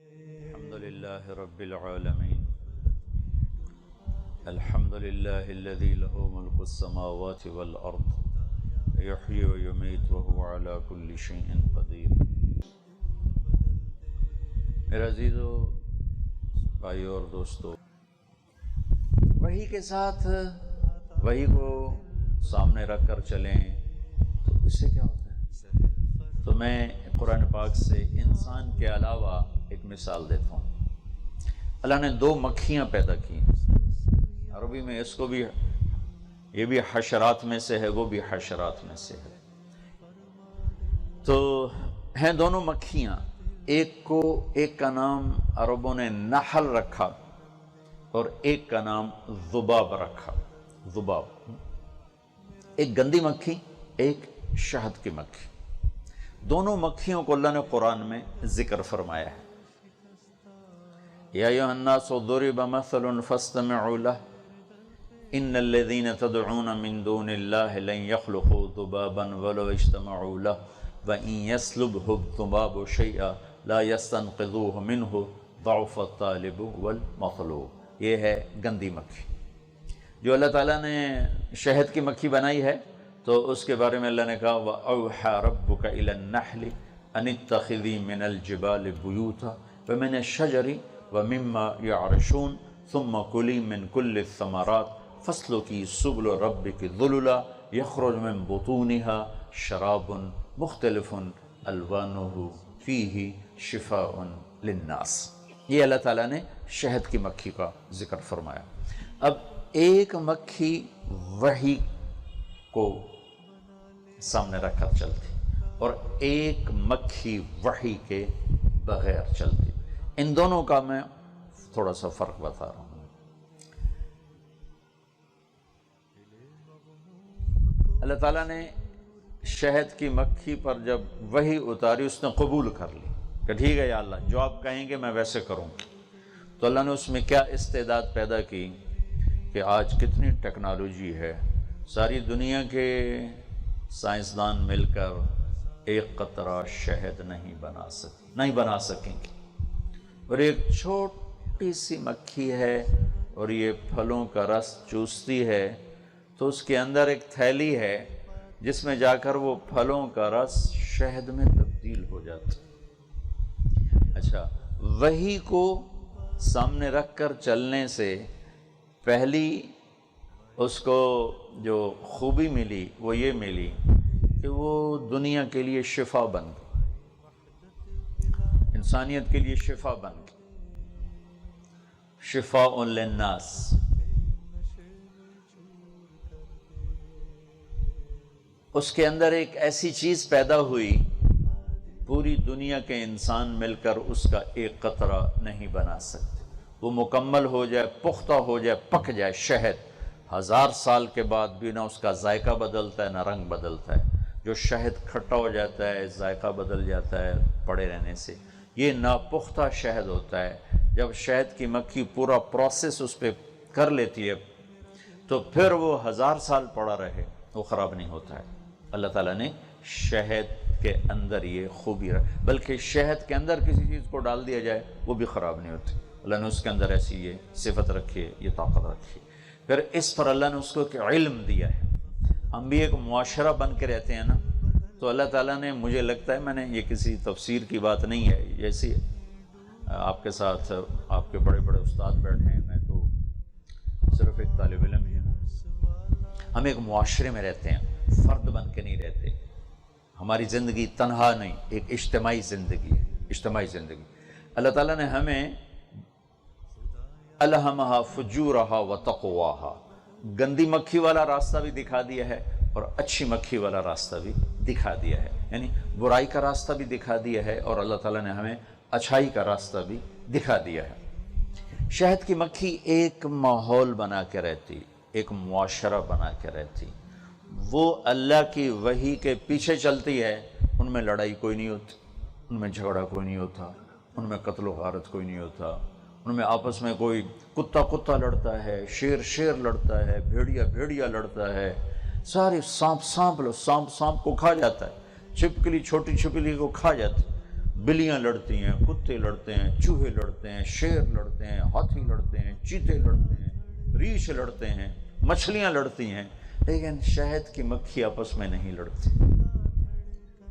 الحمد لله رب العالمين. الحمد لله الذي له ملك السماوات والأرض يحيي ويميت وهو على كل شيء قدير. میرے عزیزو، بھائیو اور دوستو، وحی کے ساتھ وحی کو سامنے رکھ کر چلیں تو اس سے کیا ہوتا ہے؟ تو میں قرآن پاک سے انسان کے علاوہ ایک مثال دیتا ہوں. اللہ نے 2 مکھیاں پیدا کی. عربی میں اس کو بھی، یہ بھی حشرات میں سے ہے، وہ بھی حشرات میں سے ہے. تو ہیں دونوں مکھیاں. ایک کا نام عربوں نے نحل رکھا اور ایک کا نام ذباب رکھا. ذباب ایک گندی مکھی، ایک شہد کی مکھی. دونوں مکھیوں کو اللہ نے قرآن میں ذکر فرمایا ہے. یا ایھا الناس ضرب مثل فاستمعوا له ان الذين تدعون من دون الله لن يخلقوا ذبابا ولو اجتمعوا له وان يسلبهم الذباب شيئا لا يستنقذوه منه ضعف الطالب والمطلوب. یہ ہے گندی مکھی. جو اللہ تعالیٰ نے شہد کی مکھی بنائی ہے تو اس کے بارے میں اللہ نے کہا وَأَوْحَى رَبُّكَ إِلَى النَّحْلِ أَنِ اتَّخِذِي مِنَ الْجِبَالِ بُيُوتًا وَمِنَ الشَّجَرِ وَمِمَّا يَعْرِشُونَ ثُمَّ كُلِي مِنْ كُلِّ الثَّمَرَاتِ فَاسْلُكِي سُبُلَ رَبِّكِ ذُلُلًا يَخْرُجُ مِنْ بُطُونِهَا شَرَابٌ مُخْتَلِفٌ أَلْوَانُهُ فِيهِ شِفَاءٌ لِلنَّاسِ. یہ اللہ تعالیٰ نے شہد کی مکھی کا ذکر فرمایا. اب ایک مکھی وحی کو سامنے رکھ کر چلتی اور ایک مکھی وحی کے بغیر چلتی. ان دونوں کا میں تھوڑا سا فرق بتا رہا ہوں. اللہ تعالیٰ نے شہد کی مکھی پر جب وحی اتاری اس نے قبول کر لی کہ ٹھیک ہے یا اللہ، جو آپ کہیں گے میں ویسے کروں. تو اللہ نے اس میں کیا استعداد پیدا کی کہ آج کتنی ٹیکنالوجی ہے. ساری دنیا کے سائنسدان مل کر ایک قطرہ شہد نہیں بنا سکیں گے. اور ایک چھوٹی سی مکھی ہے اور یہ پھلوں کا رس چوستی ہے تو اس کے اندر ایک تھیلی ہے جس میں جا کر وہ پھلوں کا رس شہد میں تبدیل ہو جاتا. اچھا، وحی کو سامنے رکھ کر چلنے سے پہلی اس کو جو خوبی ملی وہ یہ ملی کہ وہ دنیا کے لیے شفا بن گئی، انسانیت کے لیے شفا بن گئی. شفاء للناس. اس کے اندر ایک ایسی چیز پیدا ہوئی، پوری دنیا کے انسان مل کر اس کا ایک قطرہ نہیں بنا سکتے. وہ مکمل ہو جائے، پختہ ہو جائے، پک جائے. شہد 1000 سال کے بعد بھی نہ اس کا ذائقہ بدلتا ہے نہ رنگ بدلتا ہے. جو شہد کھٹا ہو جاتا ہے، ذائقہ بدل جاتا ہے پڑے رہنے سے. یہ ناپختہ شہد ہوتا ہے. جب شہد کی مکھی پورا پروسیس اس پہ کر لیتی ہے تو پھر وہ 1000 سال پڑا رہے، وہ خراب نہیں ہوتا ہے. اللہ تعالیٰ نے شہد کے اندر یہ خوبی بلکہ شہد کے اندر کسی چیز کو ڈال دیا جائے وہ بھی خراب نہیں ہوتی. اللہ نے اس کے اندر ایسی یہ صفت رکھی ہے، یہ طاقت رکھی ہے. پھر اس پر اللہ نے اس کو ایک علم دیا ہے. ہم بھی ایک معاشرہ بن کے رہتے ہیں نا، تو اللہ تعالیٰ نے، مجھے لگتا ہے، میں نے یہ کسی تفسیر کی بات نہیں ہے، جیسی آپ کے ساتھ آپ کے بڑے بڑے استاد بیٹھے ہیں، میں تو صرف ایک طالب علم ہی ہوں. ہم ایک معاشرے میں رہتے ہیں، فرد بن کے نہیں رہتے. ہماری زندگی تنہا نہیں، ایک اجتماعی زندگی ہے. اجتماعی زندگی اللہ تعالیٰ نے ہمیں الہمہا فجورہا وتقواہا، گندی مکھی والا راستہ بھی دکھا دیا ہے اور اچھی مکھی والا راستہ بھی دکھا دیا ہے. یعنی برائی کا راستہ بھی دکھا دیا ہے اور اللہ تعالیٰ نے ہمیں اچھائی کا راستہ بھی دکھا دیا ہے. شہد کی مکھی ایک ماحول بنا کے رہتی، ایک معاشرہ بنا کے رہتی. وہ اللہ کی وحی کے پیچھے چلتی ہے. ان میں لڑائی کوئی نہیں ہوتی، ان میں جھگڑا کوئی نہیں ہوتا، ان میں قتل و غارت کوئی نہیں ہوتا، ان میں آپس میں کوئی کتا لڑتا ہے، شیر لڑتا ہے، بھیڑیا لڑتا ہے. سارے سانپ کو کھا جاتا ہے، چھپکلی چھوٹی چھپکلی کو کھا جاتی. بلیاں لڑتی ہیں، کتے لڑتے ہیں، چوہے لڑتے ہیں، شیر لڑتے ہیں، ہاتھی لڑتے ہیں، چیتے لڑتے ہیں، ریچھ لڑتے ہیں، مچھلیاں لڑتی ہیں، لیکن شہد کی مکھی آپس میں نہیں لڑتی۔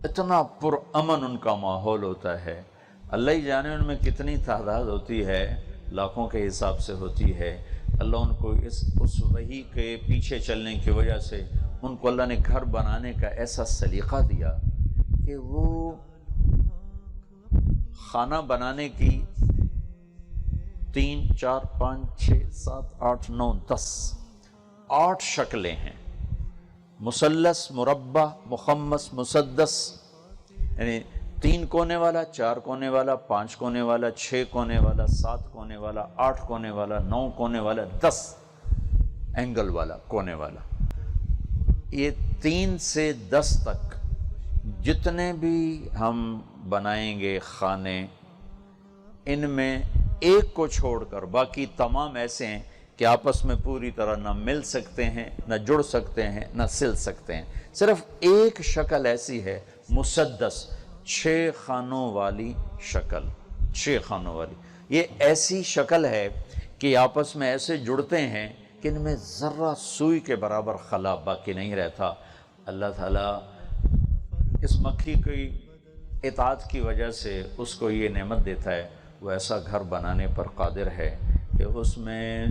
اتنا پرامن ان کا ماحول ہوتا ہے، اللہ ہی جانے ان میں کتنی تعداد ہوتی ہے، لاکھوں کے حساب سے ہوتی ہے۔ اللہ ان کو اس وحی کے پیچھے چلنے کی وجہ سے ان کو اللہ نے گھر بنانے کا ایسا سلیقہ دیا کہ وہ کھانا بنانے کی 3 4 5 6 7 8 9 10 8 شکلیں ہیں، مثلث، مربع، مخمس، مسدس، یعنی 3 کونے والا، 4 کونے والا، 5 کونے والا، 6 کونے والا، 7 کونے والا، 8 کونے والا، 9 کونے والا، 10 اینگل والا، کونے والا۔ یہ 3 سے 10 تک جتنے بھی ہم بنائیں گے خانے، ان میں ایک کو چھوڑ کر باقی تمام ایسے ہیں کہ آپس میں پوری طرح نہ مل سکتے ہیں، نہ جڑ سکتے ہیں، نہ سل سکتے ہیں۔ صرف ایک شکل ایسی ہے، مسدس، 6 خانوں والی شکل، 6 خانوں والی۔ یہ ایسی شکل ہے کہ آپس میں ایسے جڑتے ہیں کہ ان میں ذرہ سوئی کے برابر خلا باقی نہیں رہتا۔ اللہ تعالیٰ اس مکھی کی اطاعت کی وجہ سے اس کو یہ نعمت دیتا ہے، وہ ایسا گھر بنانے پر قادر ہے کہ اس میں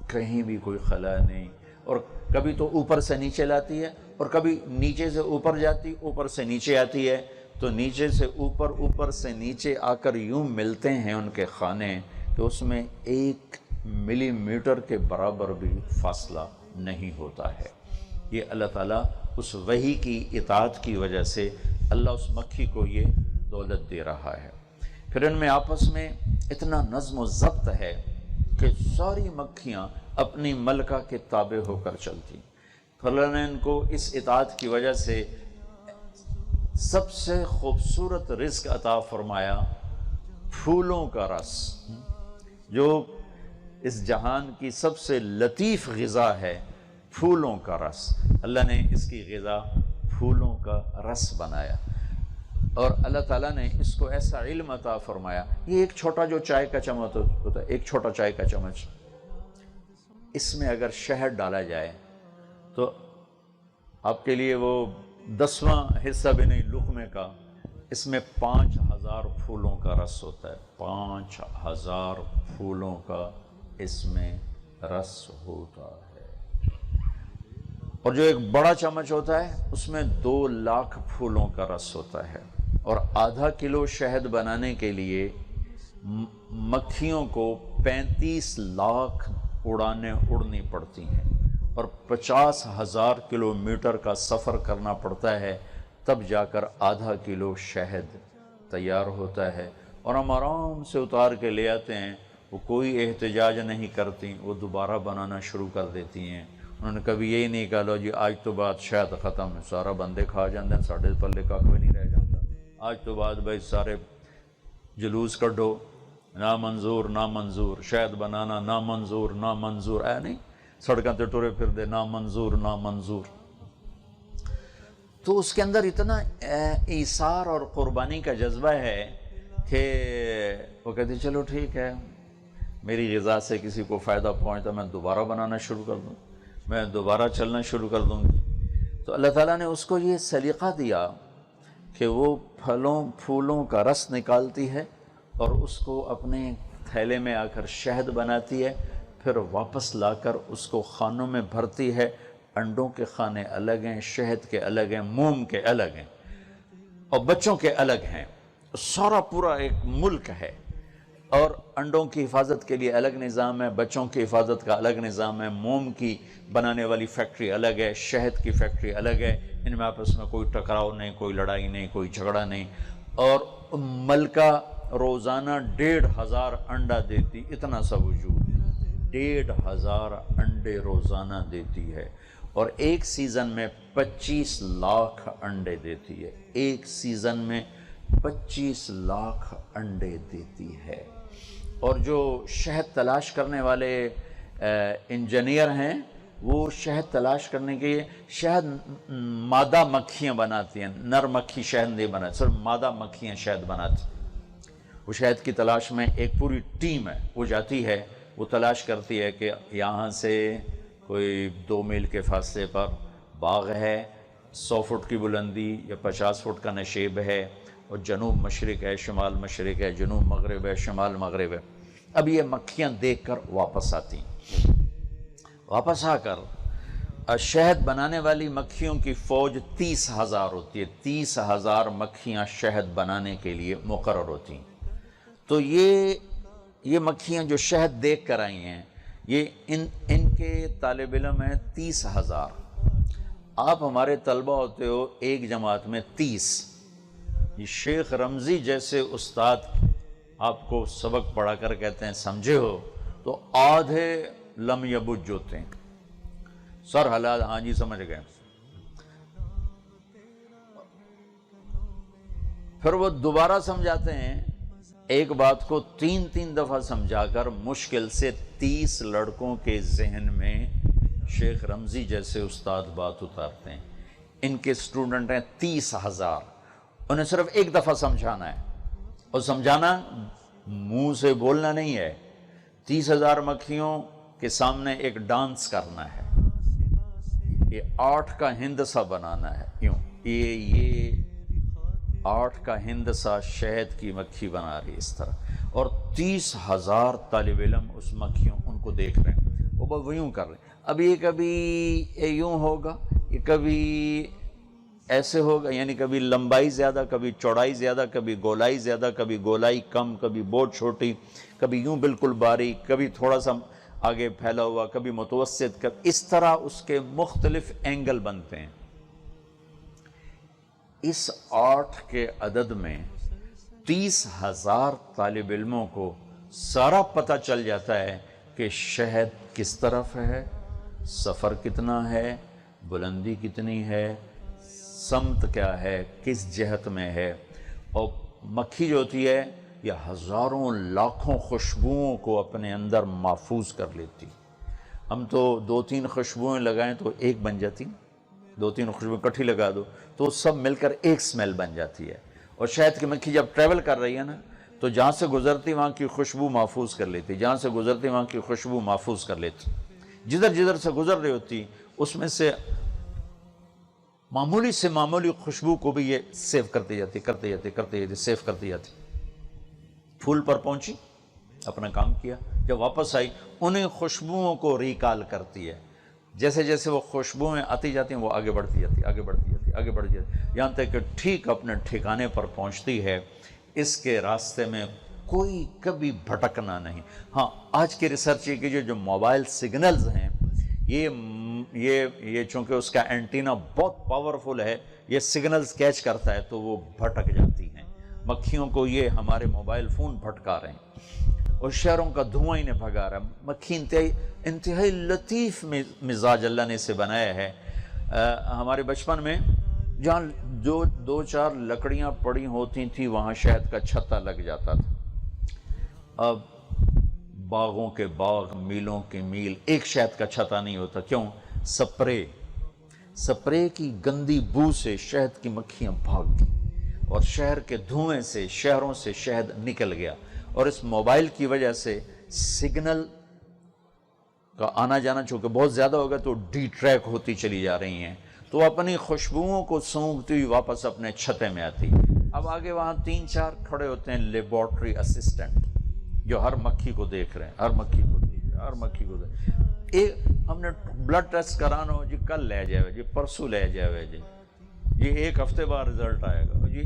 کہیں بھی کوئی خلا نہیں، اور کبھی تو اوپر سے نیچے لاتی ہے، اور کبھی نیچے سے اوپر جاتی، اوپر سے نیچے آتی ہے، تو نیچے سے اوپر، اوپر سے نیچے آ کر یوں ملتے ہیں ان کے خانے کہ اس میں 1 ملی میٹر کے برابر بھی فاصلہ نہیں ہوتا ہے۔ یہ اللہ تعالیٰ اس وحی کی اطاعت کی وجہ سے اللہ اس مکھی کو یہ دولت دے رہا ہے۔ پھر ان میں آپس میں اتنا نظم و ضبط ہے کہ ساری مکھیاں اپنی ملکہ کے تابع ہو کر چلتی۔ پھر اللہ نے ان کو اس اطاعت کی وجہ سے سب سے خوبصورت رزق عطا فرمایا، پھولوں کا رس، جو اس جہان کی سب سے لطیف غذا ہے، پھولوں کا رس۔ اللہ نے اس کی غذا پھولوں کا رس بنایا، اور اللہ تعالیٰ نے اس کو ایسا علم عطا فرمایا۔ یہ ایک چھوٹا جو چائے کا چمچ ہوتا ہے، ایک چھوٹا چائے کا چمچ، اس میں اگر شہد ڈالا جائے تو آپ کے لیے وہ 10واں حصہ بھی نہیں لقمے کا، اس میں 5000 پھولوں کا رس ہوتا ہے، 5000 پھولوں کا اس میں رس ہوتا ہے۔ اور جو ایک بڑا چمچ ہوتا ہے اس میں 2 لاکھ پھولوں کا رس ہوتا ہے، اور آدھا کلو شہد بنانے کے لیے مکھیوں کو 35 لاکھ اڑانیں اڑنی پڑتی ہیں، اور 50,000 کلومیٹر کا سفر کرنا پڑتا ہے، تب جا کر آدھا کلو شہد تیار ہوتا ہے، اور ہم آرام سے اتار کے لے آتے ہیں۔ وہ کوئی احتجاج نہیں کرتی، وہ دوبارہ بنانا شروع کر دیتی ہیں۔ انہوں نے کبھی یہی نہیں کہا لو جی آج تو بعد شاید ختم ہے، سارا بندے کھا جاندے ہیں، ساڑھے پلے کھ بھی نہیں رہ جاتا، آج تو بعد بھائی سارے جلوس کڈو، نامنظور نامنظور، شاید بنانا نامنظور نامنظور، اے نہیں سڑکوں تے ٹرے پھر دے نامنظور نامنظور۔ تو اس کے اندر اتنا ایثار اور قربانی کا جذبہ ہے کہ وہ کہتے چلو ٹھیک ہے، میری غذا سے کسی کو فائدہ پہنچتا، میں دوبارہ بنانا شروع کر دوں، میں دوبارہ چلنا شروع کر دوں گی۔ تو اللہ تعالیٰ نے اس کو یہ سلیقہ دیا کہ وہ پھولوں کا رس نکالتی ہے، اور اس کو اپنے تھیلے میں آ کر شہد بناتی ہے، پھر واپس لا کر اس کو خانوں میں بھرتی ہے۔ انڈوں کے خانے الگ ہیں، شہد کے الگ ہیں، موم کے الگ ہیں، اور بچوں کے الگ ہیں۔ سارا پورا ایک ملک ہے، اور انڈوں کی حفاظت کے لیے الگ نظام ہے، بچوں کی حفاظت کا الگ نظام ہے، موم کی بنانے والی فیکٹری الگ ہے، شہد کی فیکٹری الگ ہے، ان میں آپس میں کوئی ٹکراؤ نہیں، کوئی لڑائی نہیں، کوئی جھگڑا نہیں۔ اور ملکہ روزانہ 1500 انڈا دیتی، اتنا سا وجود، 1500 انڈے روزانہ دیتی ہے، اور ایک سیزن میں 25 لاکھ انڈے دیتی ہے، ایک سیزن میں 25 لاکھ انڈے دیتی ہے۔ اور جو شہد تلاش کرنے والے انجینئر ہیں، وہ شہد تلاش کرنے کے لیے شہد مادہ مکھیاں بناتی ہیں، نر مکھی شہد نہیں بناتی، صرف مادہ مکھیاں شہد بناتی ہیں۔ وہ شہد کی تلاش میں ایک پوری ٹیم ہے، وہ جاتی ہے، وہ تلاش کرتی ہے کہ یہاں سے کوئی 2 میل کے فاصلے پر باغ ہے، 100 فٹ کی بلندی یا 50 فٹ کا نشیب ہے، اور جنوب مشرق ہے، شمال مشرق ہے، جنوب مغرب ہے، شمال مغرب ہے۔ اب یہ مکھیاں دیکھ کر واپس آتی ہیں، واپس آ کر شہد بنانے والی مکھیوں کی فوج 30,000 ہوتی ہے، 30,000 مکھیاں شہد بنانے کے لیے مقرر ہوتی ہیں۔ تو یہ مکھیاں جو شہد دیکھ کر آئی ہیں، یہ ان کے طالب علم ہیں 30,000۔ آپ ہمارے طلبہ ہوتے ہو ایک جماعت میں 30۔ یہ شیخ رمزی جیسے استاد آپ کو سبق پڑھا کر کہتے ہیں سمجھے ہو، تو آدھے لم یبج ہوتے ہیں، سر حالات ہاں جی سمجھ گئے۔ پھر وہ دوبارہ سمجھاتے ہیں، ایک بات کو 3 دفعہ سمجھا کر مشکل سے 30 لڑکوں کے ذہن میں شیخ رمزی جیسے استاد بات اتارتے ہیں۔ ان کے سٹوڈنٹ ہیں 30,000، انہیں صرف ایک دفعہ سمجھانا ہے، اور سمجھانا منہ سے بولنا نہیں ہے، 30,000 مکھیوں کے سامنے ایک ڈانس کرنا ہے، یہ 8 کا ہندسہ بنانا ہے، یوں یہ 8 کا ہندسہ شہد کی مکھی بنا رہی اس طرح، اور 30,000 طالب علم اس مکھیوں ان کو دیکھ رہے ہیں، وہ یوں کر رہے ہیں۔ اب یہ کبھی یوں ہوگا، یہ کبھی ایسے ہوگا، یعنی کبھی لمبائی زیادہ، کبھی چوڑائی زیادہ، کبھی گولائی زیادہ، کبھی گولائی کم، کبھی بہت چھوٹی، کبھی یوں بالکل باریک، کبھی تھوڑا سا آگے پھیلا ہوا، کبھی متوسط، اس طرح اس کے مختلف اینگل بنتے ہیں۔ اس 8 کے عدد میں 30,000 طالب علموں کو سارا پتہ چل جاتا ہے کہ شہد کس طرف ہے، سفر کتنا ہے، بلندی کتنی ہے، سمت کیا ہے، کس جہت میں ہے، اور مکھی جو ہوتی ہے یہ ہزاروں لاکھوں خوشبوؤں کو اپنے اندر محفوظ کر لیتی۔ ہم تو 2-3 خوشبوئیں لگائیں تو ایک بن جاتی، 2-3 خوشبوئیں کٹھی لگا دو تو سب مل کر ایک سمیل بن جاتی ہے۔ اور شہد کی مکھی جب ٹریول کر رہی ہے نا، تو جہاں سے گزرتی وہاں کی خوشبو محفوظ کر لیتی، جہاں سے گزرتی وہاں کی خوشبو محفوظ کر لیتی، جدھر سے گزر رہی ہوتی اس میں سے معمولی سے معمولی خوشبو کو بھی یہ سیو کرتی جاتی، سیو کرتی جاتی۔ پھول پر پہنچی، اپنا کام کیا، جب واپس آئی انہیں خوشبوؤں کو ریکال کرتی ہے، جیسے جیسے وہ خوشبوئیں آتی جاتی ہیں وہ آگے بڑھتی جاتی، یہاں تک کہ ٹھیک اپنے ٹھکانے پر پہنچتی ہے۔ اس کے راستے میں کوئی کبھی بھٹکنا نہیں۔ ہاں، آج کی ریسرچ یہ کیجیے، جو موبائل سگنلز ہیں یہ چونکہ اس کا اینٹینا بہت پاورفل ہے، یہ سگنلز کیچ کرتا ہے تو وہ بھٹک جاتی ہیں۔ مکھیوں کو یہ ہمارے موبائل فون بھٹکا رہے ہیں، اور شہروں کا دھواں انہیں بھگا رہا ہے۔ مکھی انتہائی لطیف مزاج اللہ نے اسے بنایا ہے۔ ہمارے بچپن میں جہاں 2-4 لکڑیاں پڑی ہوتی تھیں وہاں شہد کا چھتا لگ جاتا تھا۔ اب باغوں کے باغ، میلوں کے میل، ایک شہد کا چھتا نہیں ہوتا۔ کیوں؟ سپرے کی گندی بو سے شہد کی مکھیاں بھاگ گئی، اور شہر کے دھوئیں سے شہروں سے شہد نکل گیا، اور اس موبائل کی وجہ سے سگنل کا آنا جانا چونکہ بہت زیادہ ہوگا تو ڈی ٹریک ہوتی چلی جا رہی ہیں، تو اپنی خوشبوؤں کو سونگھتی ہوئی واپس اپنے چھتے میں آتی۔ اب آگے وہاں 3-4 کھڑے ہوتے ہیں لیبارٹری اسسٹنٹ، جو ہر مکھی کو دیکھ رہے ہیں، ہر مکھی کو ہم نے بلڈ ٹیسٹ کرانا ہو جی، کل لے جائے جی، پرسوں لے جائے جی، یہ 1 ہفتے بعد رزلٹ آئے گا جی،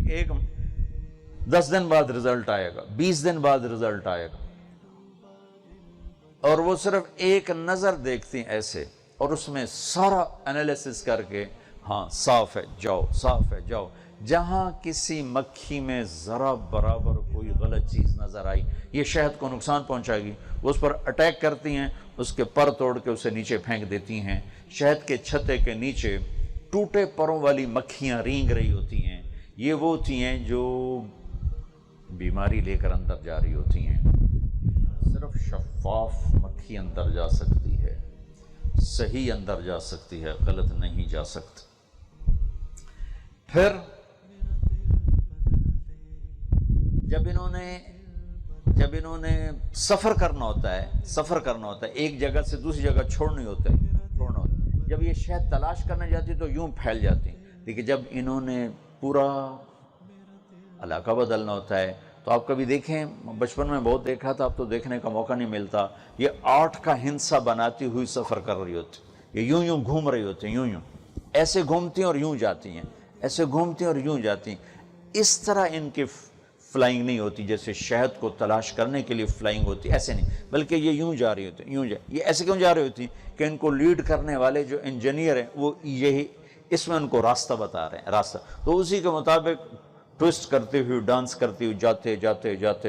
10 دن بعد رزلٹ آئے گا، 20 دن بعد رزلٹ آئے گا، اور وہ صرف ایک نظر دیکھتی ہیں ایسے، اور اس میں سارا انالیسس کر کے ہاں صاف ہے جاؤ۔ جہاں کسی مکھی میں ذرا برابر کوئی غلط چیز نظر آئی، یہ شہد کو نقصان پہنچائے گی، وہ اس پر اٹیک کرتی ہیں، اس کے پر توڑ کے اسے نیچے پھینک دیتی ہیں۔ شہد کے چھتے کے نیچے ٹوٹے پروں والی مکھیاں رینگ رہی ہوتی ہیں، یہ وہ ہوتی ہیں جو بیماری لے کر اندر جا رہی ہوتی ہیں۔ صرف شفاف مکھی اندر جا سکتی ہے، صحیح اندر جا سکتی ہے، غلط نہیں جا سکتی۔ پھر جب انہوں نے سفر کرنا ہوتا ہے ایک جگہ سے دوسری جگہ چھوڑنا ہوتا ہے، جب یہ شہد تلاش کرنے جاتی تو یوں پھیل جاتی، لیکن جب انہوں نے پورا علاقہ بدلنا ہوتا ہے تو آپ کبھی دیکھیں، بچپن میں بہت دیکھا تھا، اب تو دیکھنے کا موقع نہیں ملتا، یہ 8 کا ہندسہ بناتی ہوئی سفر کر رہی ہوتی، یہ یوں گھوم رہی ہوتی ہیں، یوں ایسے گھومتی ہیں اور یوں جاتی ہیں، ایسے گھومتی ہیں اور یوں جاتی ہیں۔ اس طرح ان کی فلائنگ نہیں ہوتی جیسے شہد کو تلاش کرنے کے لیے فلائنگ ہوتی، ایسے نہیں، بلکہ یہ یوں جا رہی ہوتی، یہ ایسے کیوں جا رہی ہوتی کہ ان کو لیڈ کرنے والے جو انجینئر ہیں وہ یہی اس میں ان کو راستہ بتا رہے ہیں، راستہ، تو اسی کے مطابق ٹوسٹ کرتے ہوئے، ڈانس کرتے ہوئے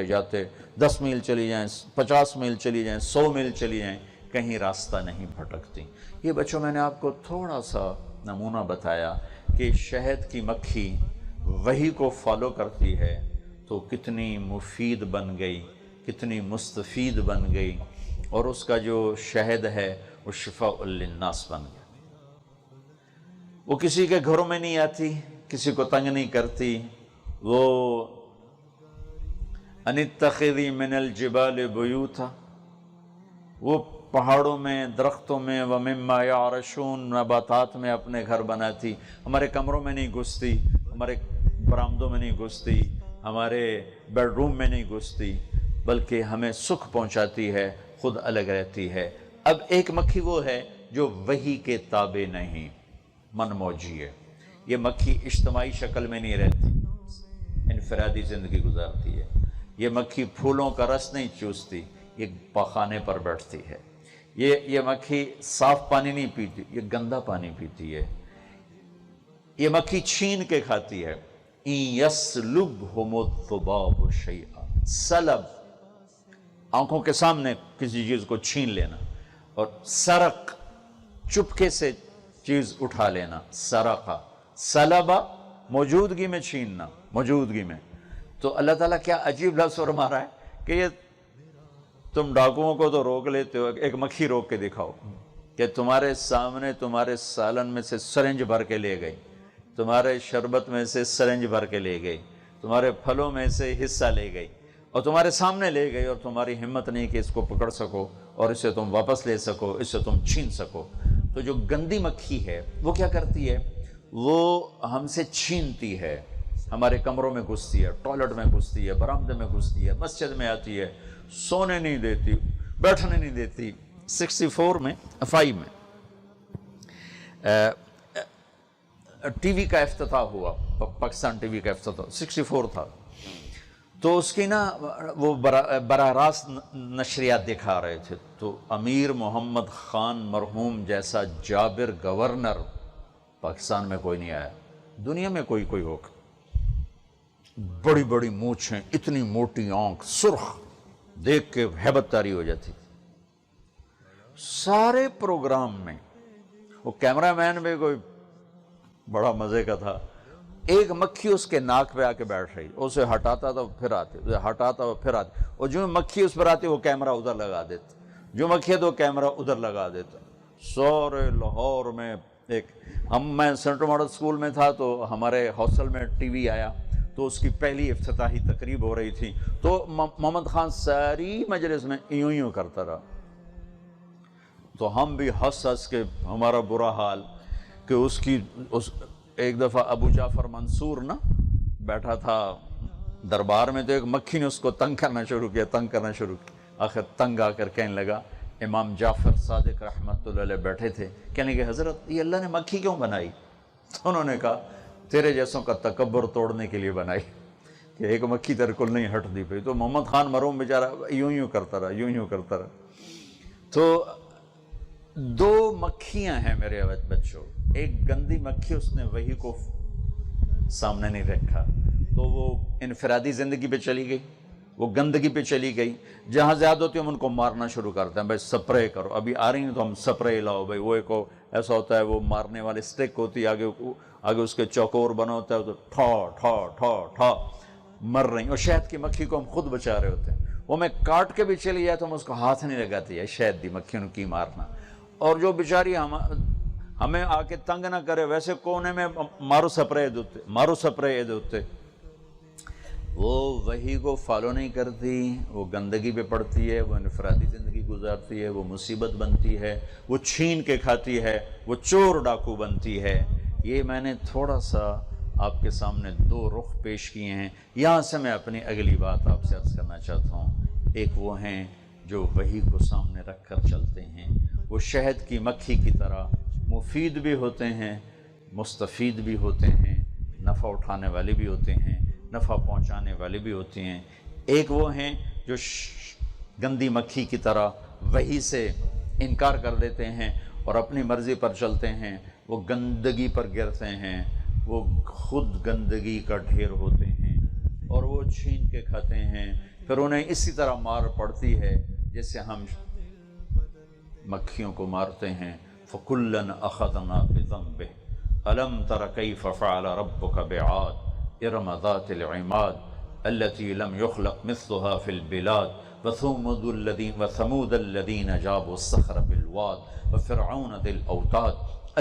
جاتے 10 میل چلی جائیں، 50 میل چلی جائیں، 100 میل چلی جائیں، کہیں راستہ نہیں بھٹکتی۔ یہ بچوں میں نے آپ کو تھوڑا سا نمونہ بتایا کہ شہد کی مکھی وحی کو فالو کرتی ہے تو کتنی مفید بن گئی، کتنی مستفید بن گئی، اور اس کا جو شہد ہے وہ شفاء للناس بن گیا۔ وہ کسی کے گھروں میں نہیں آتی، کسی کو تنگ نہیں کرتی، وہ ان اتخذی من الجبال بیوتا، وہ پہاڑوں میں، درختوں میں، ومما یعرشون، نباتات میں اپنے گھر بناتی، ہمارے کمروں میں نہیں گھستی، ہمارے برآمدوں میں نہیں گھستی، ہمارے بیڈ روم میں نہیں گھستی، بلکہ ہمیں سکھ پہنچاتی ہے، خود الگ رہتی ہے۔ اب ایک مکھی وہ ہے جو وحی کے تابع نہیں، من موجی ہے، یہ مکھی اجتماعی شکل میں نہیں رہتی، انفرادی زندگی گزارتی ہے، یہ مکھی پھولوں کا رس نہیں چوستی، یہ پاخانے پر بیٹھتی ہے، یہ مکھی صاف پانی نہیں پیتی، یہ گندا پانی پیتی ہے، یہ مکھی چھین کے کھاتی ہے۔ اِن یسلبہم الذباب شیئا، سلب آنکھوں کے سامنے کسی چیز کو چھین لینا، اور سرق چپکے سے چیز اٹھا لینا، سرقہ، سلبہ موجودگی میں چھیننا، موجودگی میں۔ تو اللہ تعالیٰ کیا عجیب لفظ فرما رہا ہے کہ یہ تم ڈاکوؤں کو تو روک لیتے ہو، ایک مکھی روک کے دکھاؤ کہ تمہارے سامنے تمہارے سالن میں سے سرنج بھر کے لے گئی، تمہارے شربت میں سے سرنج بھر کے لے گئی، تمہارے پھلوں میں سے حصہ لے گئی، اور تمہارے سامنے لے گئی، اور تمہاری ہمت نہیں کہ اس کو پکڑ سکو اور اسے تم واپس لے سکو، اسے تم چھین سکو۔ تو جو گندی مکھی ہے وہ کیا کرتی ہے؟ وہ ہم سے چھینتی ہے، ہمارے کمروں میں گھستی ہے، ٹوائلٹ میں گھستی ہے، برآمدے میں گھستی ہے، مسجد میں آتی ہے، سونے نہیں دیتی، بیٹھنے نہیں دیتی۔ 64 میں 5 میں ٹی وی کا افتتاح ہوا، پاکستان ٹی وی کا افتتاح 64 تھا، تو اس کی نا وہ براہ راست نشریات دکھا رہے تھے، تو امیر محمد خان مرحوم جیسا جابر گورنر پاکستان میں کوئی نہیں آیا، دنیا میں کوئی ہوگا، بڑی بڑی مونچھیں، اتنی موٹی آنکھ، سرخ، دیکھ کے ہیبت طاری ہو جاتی۔ سارے پروگرام میں وہ کیمرہ مین بھی کوئی بڑا مزے کا تھا، ایک مکھی اس کے ناک پہ آ کے بیٹھ رہی، اسے ہٹاتا تھا پھر آتی، اسے ہٹاتا ہوا پھر آتی، اور جو مکھی اس پر آتی وہ کیمرہ ادھر لگا دیتا، جو مکھی ہے تو کیمرہ ادھر لگا دیتا۔ سورے لاہور میں میں سینٹرل ماڈل اسکول میں تھا، تو ہمارے ہاسٹل میں ٹی وی آیا، تو اس کی پہلی افتتاحی تقریب ہو رہی تھی، تو محمد خان ساری مجلس میں یوں کرتا رہا، تو ہم بھی ہنس کے ہمارا برا حال کہ ایک دفعہ ابو جعفر منصور نا بیٹھا تھا دربار میں، تو ایک مکھی نے اس کو تنگ کرنا شروع کیا، آخر تنگ آ کر کہنے لگا، امام جعفر صادق رحمت اللہ علیہ بیٹھے تھے، کہنے کہ حضرت یہ اللہ نے مکھی کیوں بنائی؟ تو انہوں نے کہا تیرے جیسوں کا تکبر توڑنے کے لیے بنائی، کہ ایک مکھی تیرے کو نہیں ہٹ دی پئی۔ تو محمد خان مرحوم بیچارہ یوں کرتا رہا۔ تو 2 مکھیاں ہیں میرے بچوں، ایک گندی مکھی، اس نے وحی کو سامنے نہیں رکھا، تو وہ انفرادی زندگی پہ چلی گئی، وہ گندگی پہ چلی گئی، جہاں زیادہ ہوتی ہم ان کو مارنا شروع کرتے ہیں، بھائی سپرے کرو، ابھی آ رہی ہیں تو ہم سپرے لاؤ، بھائی وہ ایک ایسا ہوتا ہے، وہ مارنے والے سٹک ہوتی ہے، آگے اس کے چوکور بنا ہوتا ہے، تو ٹھا مر رہی ہیں، اور شہد کی مکھی کو ہم خود بچا رہے ہوتے ہیں، وہ میں کاٹ کے بھی چلی جائے تو ہم اس کو ہاتھ نہیں لگاتے، ہے شہد دی مکھی ان کی مارنا، اور جو بیچاری ہمیں آ کے تنگ نہ کرے، ویسے کونے میں مارو سپرے ہوتے، وہ وحی کو فالو نہیں کرتی، وہ گندگی پہ پڑتی ہے، وہ انفرادی زندگی گزارتی ہے، وہ مصیبت بنتی ہے، وہ چھین کے کھاتی ہے، وہ چور ڈاکو بنتی ہے۔ یہ میں نے تھوڑا سا آپ کے سامنے دو رخ پیش کیے ہیں۔ یہاں سے میں اپنی اگلی بات آپ سے عرض کرنا چاہتا ہوں۔ ایک وہ ہیں جو وحی کو سامنے رکھ کر چلتے ہیں، وہ شہد کی مکھی کی طرح مفید بھی ہوتے ہیں، مستفید بھی ہوتے ہیں، نفع اٹھانے والے بھی ہوتے ہیں، نفع پہنچانے والے بھی ہوتے ہیں۔ ایک وہ ہیں جو گندی مکھی کی طرح وحی سے انکار کر دیتے ہیں اور اپنی مرضی پر چلتے ہیں، وہ گندگی پر گرتے ہیں، وہ خود گندگی کا ڈھیر ہوتے ہیں اور وہ چھین کے کھاتے ہیں، پھر انہیں اسی طرح مار پڑتی ہے جیسے ہم مکھیوں کو مارتے ہیں۔ فَكُلًّا أَخَذْنَا بِذَنبِهِ أَلَمْ تَرَ كَيْفَ فَعَلَ رَبُّكَ بِعَادٍ إِرَمَ ذَاتِ الْعِمَادِ الَّتِي لَمْ يُخْلَقْ مِثْلُهَا فِي الْبِلَادِ وَثَمُودَ الَّذِينَ جَابُوا الصَّخْرَ بِالْوَادِ وَفِرْعَوْنَ ذِي الْأَوْتَادِ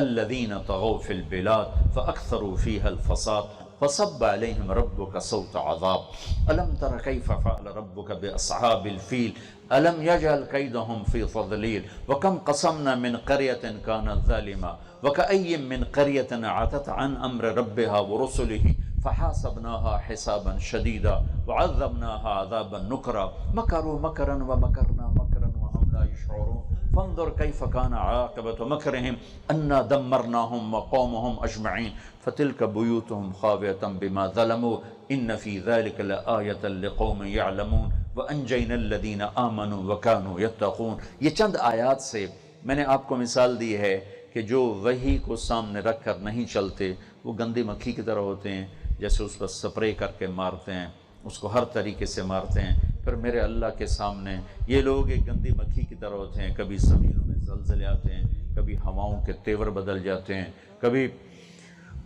الَّذِينَ طَغَوْا فِي الْبِلَادِ فَأَكْثَرُوا فِيهَا الْفَسَادَ فصب عليهم ربك صوت عذاب ألم تر كيف فعل ربك بأصحاب الفيل ألم يجعل كيدهم في تضليل وكم قسمنا من قرية كانت ظالمة وكأي من قرية عتت عن أمر ربها ورسله فحاسبناها حسابا شديدا وعذبناها عذابا نكرا مكروا مكرا ومكرنا مكرا وهم لا يشعرون فانظر كيف كان عاقبة مكرهم أنا دمرناهم وقومهم أجمعين فتلك بيوتهم خاوية بما ظلموا إن في ذلك لآية لقوم يعلمون وأنجينا الذين آمنوا وكانوا يتقون۔ یہ چند آیات سے میں نے آپ کو مثال دی ہے کہ جو وحی کو سامنے رکھ کر نہیں چلتے وہ گندی مکھی کی طرح ہوتے ہیں، جیسے اس پر سپرے کر کے مارتے ہیں، اس کو ہر طریقے سے مارتے ہیں۔ پھر میرے اللہ کے سامنے یہ لوگ ایک گندی مکھی کی طرح ہوتے ہیں، کبھی زمینوں میں زلزلے آتے ہیں، کبھی ہواؤں کے تیور بدل جاتے ہیں، کبھی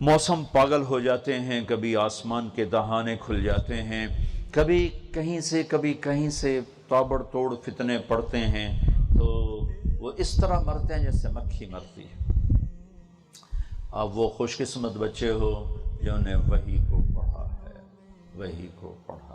موسم پاگل ہو جاتے ہیں، کبھی آسمان کے دہانے کھل جاتے ہیں، کبھی کہیں سے تابڑ توڑ فتنے پڑتے ہیں، تو وہ اس طرح مرتے ہیں جیسے مکھی مرتی ہے۔ آپ وہ خوش قسمت بچے ہو جنہوں نے وحی کو پڑھا ہے، وحی کو پڑھا۔